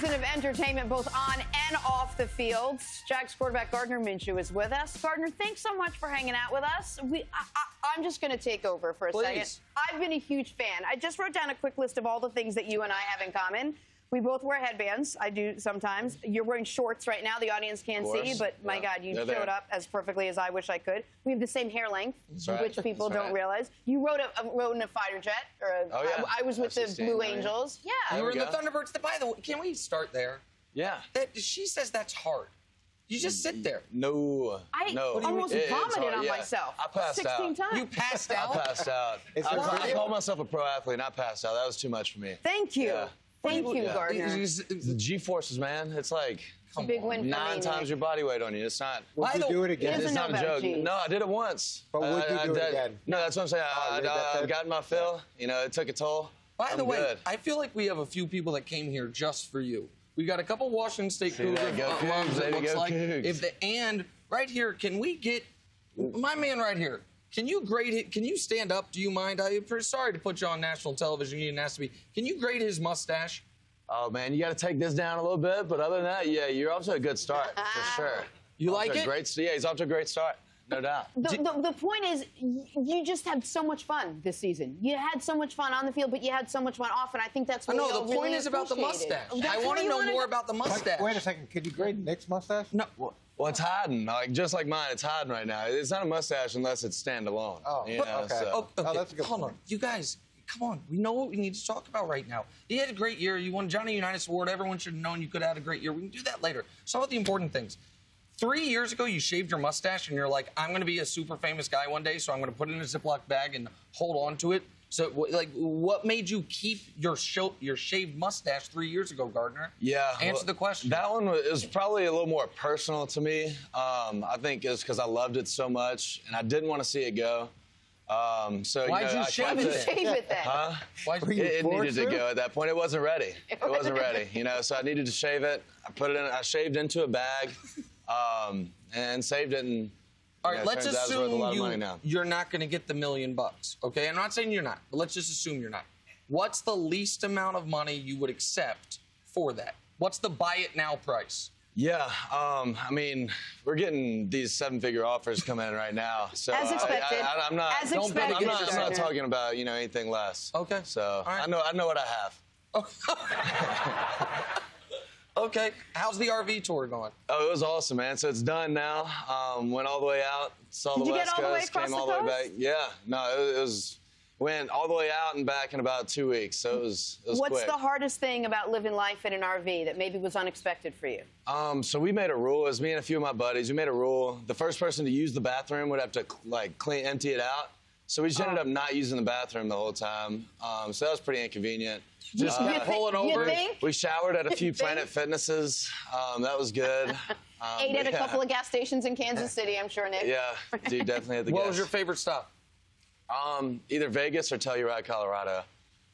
season of entertainment both on and off the field. Jags quarterback Gardner Minshew is with us. Gardner, thanks so much for hanging out with us. I'm just going to take over for a second. I've been a huge fan. I just wrote down a quick list of all the things that you and I have in common. We both wear headbands. I do sometimes. You're wearing shorts right now. The audience can't see, but my God, you showed up as perfectly as I wish I could. We have the same hair length, which people don't realize. You rode in a fighter jet. I was with the Blue Angels. Yeah. You were in the Thunderbirds. By the way, can we start there? Yeah. She says that's hard. You just sit there. No. I almost vomited on myself. I passed out. 16 times. You passed out? I passed out. I called myself a pro athlete, and I passed out. That was too much for me. Thank you. Yeah. Thank you, Gardner. The G-forces, man. It's like a big win for 9 times your body weight on you. It's not. Would you do it again? He It's not a joke. G's. No, I did it once. But would you do it again? No, that's what I'm saying. I've gotten my fill. You know, it took a toll. By the way, I feel like we have a few people that came here just for you. We got a couple Washington State Cougars. It looks like. And right here, can we get my man right here? Can you grade it? Can you stand up? Do you mind? I'm sorry to put you on national television. You didn't ask me. Can you grade his mustache? Oh, man, you got to take this down a little bit. But other than that, yeah, you're off to a good start, for sure. You like it? Yeah, he's off to a great start. No doubt. The point is, you just had so much fun this season. You had so much fun on the field, but you had so much fun off, and I think that's what the point really is about the mustache. I want to know more about the mustache. Wait a second. Could you grade Nick's mustache? No. Well, it's hiding. Just like mine, it's hiding right now. It's not a mustache unless it's standalone. Oh, you know, okay. So. Oh, that's a good Hold on. You guys, come on. We know what we need to talk about right now. You had a great year. You won Johnny Unitas Award. Everyone should have known you could have had a great year. We can do that later. So about the important things. 3 years ago, you shaved your mustache, and you're like, I'm going to be a super famous guy one day, so I'm going to put it in a Ziploc bag and hold on to it. So, like, what made you keep your shaved mustache 3 years ago, Gardner? Yeah. Answer the question. That one was probably a little more personal to me. I think it's because I loved it so much, and I didn't want to see it go. So Why'd you shave it then? Huh? It needed to go at that point. It wasn't ready. It wasn't ready. You know, so I needed to shave it. I put it in. I shaved into a bag, and saved it. And all right, let's assume you're not going to get the $1 million. Okay, I'm not saying you're not, but let's just assume you're not. What's the least amount of money you would accept for that? What's the buy it now price? Yeah, I mean, we're getting these 7-figure offers coming in right now. So as expected. I'm not. As expected. I'm not talking about anything less. Okay. So right. I know what I have. Okay. How's the RV tour going? Oh, it was awesome, man. So it's done now. Went all the way out. Saw the West Coast. Came all the way back. Yeah. No, it was. Went all the way out and back in about 2 weeks, so it was What's quick. the hardest thing about living life in an RV that maybe was unexpected for you? So we made a rule. It was me and a few of my buddies. We made a rule. The first person to use the bathroom would have to empty it out. So we just ended up not using the bathroom the whole time. So that was pretty inconvenient. Just pull it over. We showered at a few Planet Fitnesses. That was good. Ate at a couple of gas stations in Kansas City, I'm sure, Nick. Yeah, dude, definitely at the gas. What was your favorite stop? Either Vegas or Telluride, Colorado.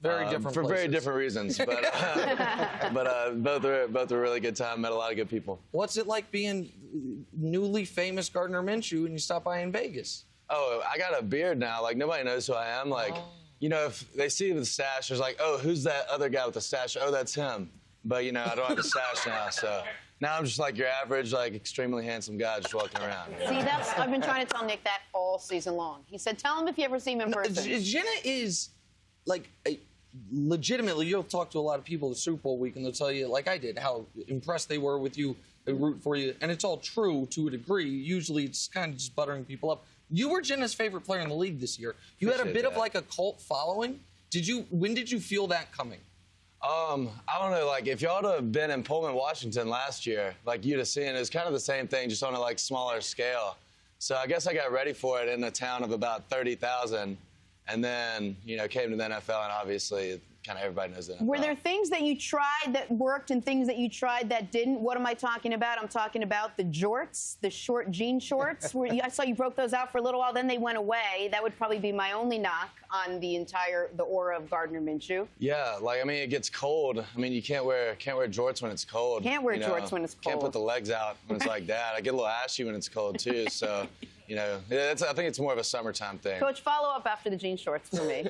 Very different for places. very different reasons, but both were really good time. Met a lot of good people. What's it like being newly famous Gardner Minshew and you stop by in Vegas? Oh, I got a beard now. Like nobody knows who I am. Like, if they see the stash, there's like, oh, who's that other guy with the stash? Oh, that's him. But I don't have a stash now, so. Now I'm just like your average, extremely handsome guy just walking around. See, I've been trying to tell Nick that all season long. He said, tell him if you ever see him in person. Jenna is, legitimately, you'll talk to a lot of people at Super Bowl week, and they'll tell you, like I did, how impressed they were with you, they root for you. And it's all true to a degree. Usually it's kind of just buttering people up. You were Jenna's favorite player in the league this year. You had a bit of a cult following. When did you feel that coming? I don't know, if y'all would have been in Pullman, Washington last year, you'd have seen it was kind of the same thing, just on a smaller scale. So I guess I got ready for it in a town of about 30,000, and then, came to the NFL, and obviously kind of everybody knows that. Were there things that you tried that worked and things that you tried that didn't? What am I talking about? I'm talking about the jorts, the short jean shorts. I saw you broke those out for a little while, then they went away. That would probably be my only knock on the aura of Gardner Minshew. Yeah, it gets cold. You can't wear jorts when it's cold. Can't wear jorts when it's cold. Can't put the legs out when it's like that. I get a little ashy when it's cold, too, so, I think it's more of a summertime thing. Coach, follow up after the jean shorts for me.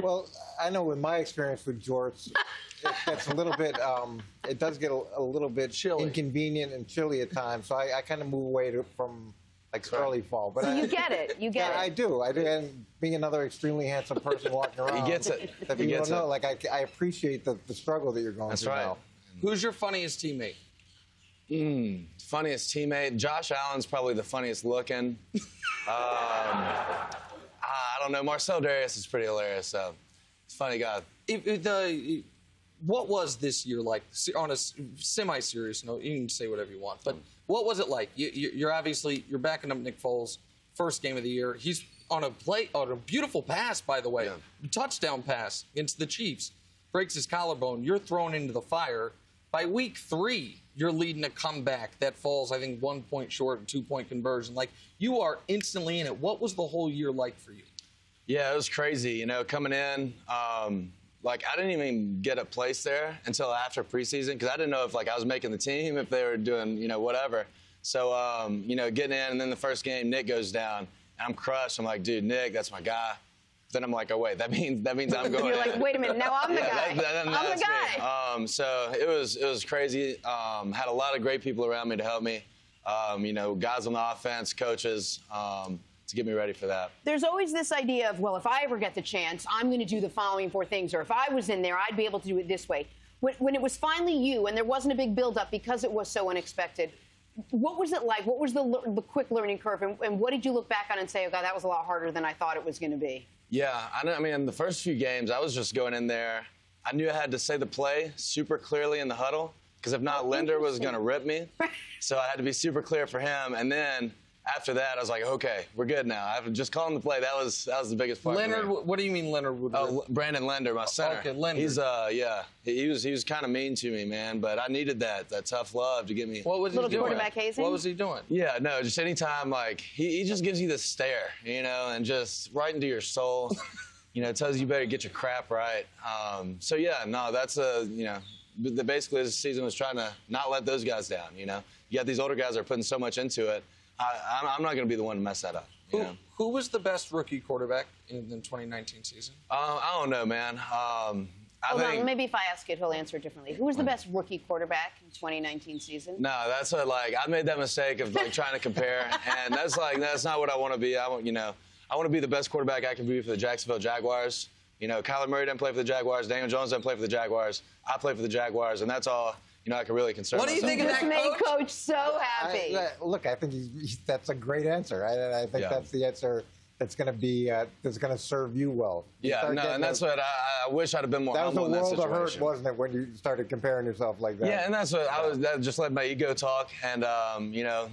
Well, I know in my experience with jorts, it gets a little bit, it does get a little bit Chilly. inconvenient and chilly at times. So I kind of move away from like early fall. But So you get it. You get it. I do. And being another extremely handsome person walking around, He gets it. That He people gets don't know. it. Like I appreciate the struggle that you're going That's through right. now. Who's your funniest teammate? Funniest teammate. Josh Allen's probably the funniest looking. I don't know. Marcel Darius is pretty hilarious. So he's a funny guy. What was this year like? On a semi-serious note, you can say whatever you want, but what was it like? You're obviously backing up Nick Foles, first game of the year. He's on a beautiful pass, by the way, touchdown pass against the Chiefs, breaks his collarbone. You're thrown into the fire. By week 3, you're leading a comeback that falls, I think, 1 point short, 2-point conversion. Like, you are instantly in it. What was the whole year like for you? Yeah, it was crazy. You know, coming in, like I didn't even get a place there until after preseason because I didn't know if like I was making the team, if they were doing, you know, whatever. So, you know, getting in and then the first game, Nick goes down and I'm crushed. I'm like, dude, Nick, that's my guy. Then I'm like, oh wait, that means I'm going. You're like, wait a minute, now I'm the guy. I'm the guy. So it was crazy. Had a lot of great people around me to help me. You know, guys on the offense, coaches, to get me ready for that. There's always this idea of, well, if I ever get the chance, I'm going to do the following 4 things, or if I was in there, I'd be able to do it this way. When it was finally you, and there wasn't a big build-up because it was so unexpected, what was it like? What was the quick learning curve, and what did you look back on and say, oh, God, that was a lot harder than I thought it was going to be? Yeah, I mean, the first few games, I was just going in there. I knew I had to say the play super clearly in the huddle, because if not, Linder was going to rip me. So I had to be super clear for him. And then after that, I was like, okay, we're good now. I have to just call him the play. That was the biggest part. Leonard, what do you mean Leonard would rip? Brandon Linder, my center. Okay, Linder. He's he was kind of mean to me, man, but I needed that tough love to get me. What was he doing? Little quarterback hazing? What was he doing? Yeah, no, just anytime, like, he just gives you this stare, you know, and just right into your soul. You know, tells you better get your crap right. So, yeah, no, that's you know, basically this season was trying to not let those guys down, you know. You got these older guys that are putting so much into it. I'm not going to be the one to mess that up. Who was the best rookie quarterback in the 2019 season? I don't know, man. Hold on, maybe if I ask it, he'll answer differently. Who was the best rookie quarterback in 2019 season? No, that's like I made that mistake of like trying to compare, and that's not what I want to be. I want to be the best quarterback I can be for the Jacksonville Jaguars. You know, Kyler Murray doesn't play for the Jaguars. Daniel Jones doesn't play for the Jaguars. I play for the Jaguars, and that's all. You know, I can really concern myself. What do you think of that, made Coach so happy. Look, I think that's a great answer. I think that's the answer that's going to be that's going to serve you well. Yeah, no, and that's what I wish I'd have been more humble in that situation. That was a world of hurt, wasn't it, when you started comparing yourself like that? Yeah, and that's what that just let my ego talk, and you know,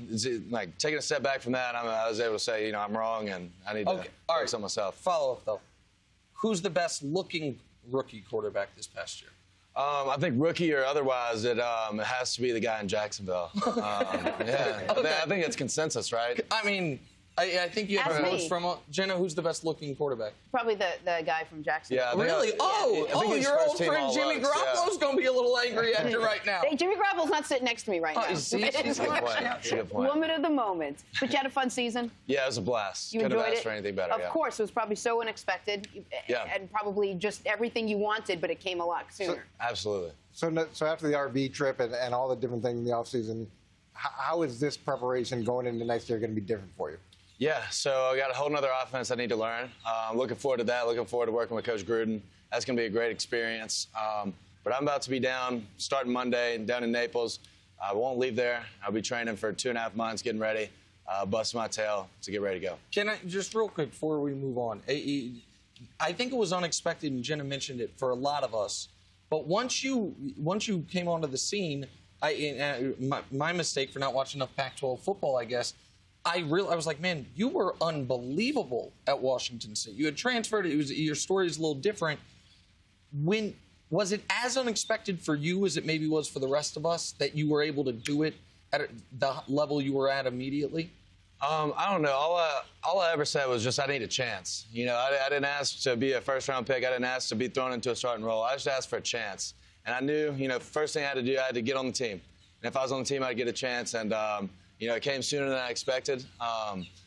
like taking a step back from that, I was able to say, you know, I'm wrong, and I need to focus on myself. Follow up though. Who's the best looking rookie quarterback this past year? I think rookie or otherwise, it has to be the guy in Jacksonville. Yeah, okay. I think it's consensus, right? I mean, I think you have quotes from Jenna. Who's the best looking quarterback? Probably the guy from Jacksonville. Yeah, really? Your old friend Jimmy Garoppolo's going to be a little angry at you right now. Hey, Jimmy Garoppolo's not sitting next to me right now. She's a good point. Woman of the moment. But you had a fun season? Yeah, it was a blast. You Couldn't have enjoyed asked for anything better. Of course, it was probably so unexpected, and probably just everything you wanted, but it came a lot sooner. Absolutely. So after the RV trip and all the different things in the offseason, how is this preparation going into next year going to be different for you? Yeah, so I got a whole nother offense I need to learn. I'm looking forward to that. Looking forward to working with Coach Gruden. That's going to be a great experience. But I'm about to be down starting Monday down in Naples. I won't leave there. I'll be training for 2.5 months, getting ready, busting my tail to get ready to go. Can I just real quick before we move on? I think it was unexpected, and Jenna mentioned it for a lot of us. But once you came onto the scene, my mistake for not watching enough Pac-12 football, I guess. I was like, man, you were unbelievable at Washington State. You had transferred. Your story is a little different. Was it as unexpected for you as it maybe was for the rest of us that you were able to do it at the level you were at immediately? I don't know. All I ever said was just I need a chance. You know, I didn't ask to be a first-round pick. I didn't ask to be thrown into a starting role. I just asked for a chance. And I knew, you know, first thing I had to do, I had to get on the team. And if I was on the team, I'd get a chance. And, you know, it came sooner than I expected.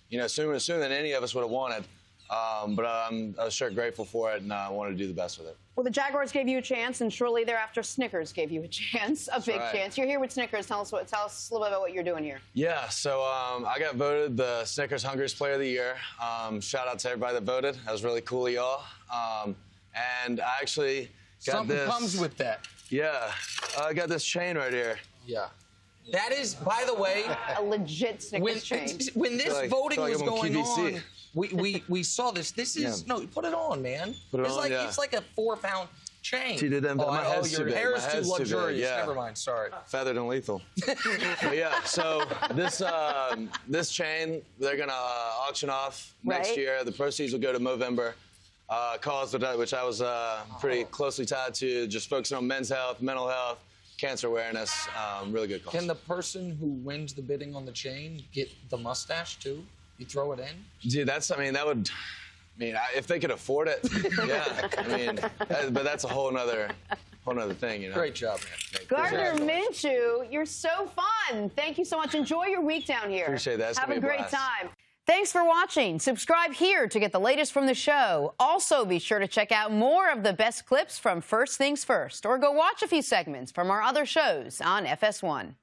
You know, sooner than any of us would have wanted. But I'm sure grateful for it, and I want to do the best with it. Well, the Jaguars gave you a chance, and shortly thereafter, Snickers gave you a chance, a big chance. You're here with Snickers. Tell us a little bit about what you're doing here. Yeah, so I got voted the Snickers Hungriest Player of the Year. Shout out to everybody that voted. That was really cool of y'all. And I actually got Something this. comes with that. Yeah, I got this chain right here. Yeah. That is, by the way, A legit Snickers chain. when this voting was I'm on going QVC. on, we saw this. This is no, put it on, man. Put it it's on, like yeah. it's like a 4-pound chain. See, my head's your too big. hair My is too head's too big, luxurious. yeah. Never mind. Sorry. Feathered and lethal. But yeah, so this chain they're gonna auction off next year. The proceeds will go to Movember cause, which I was pretty closely tied to, just focusing on men's health, mental health, cancer awareness. Really good cause. Can the person who wins the bidding on the chain get the mustache too? You throw it in? Dude, if they could afford it, yeah. But that's a whole nother thing, you know. Great job, man. Gardner Minshew, you're so fun. Thank you so much. Enjoy your week down here. Appreciate that. It's Have gonna a be a great blast. time. Thanks for watching. Subscribe here to get the latest from the show. Also, be sure to check out more of the best clips from First Things First, or go watch a few segments from our other shows on FS1.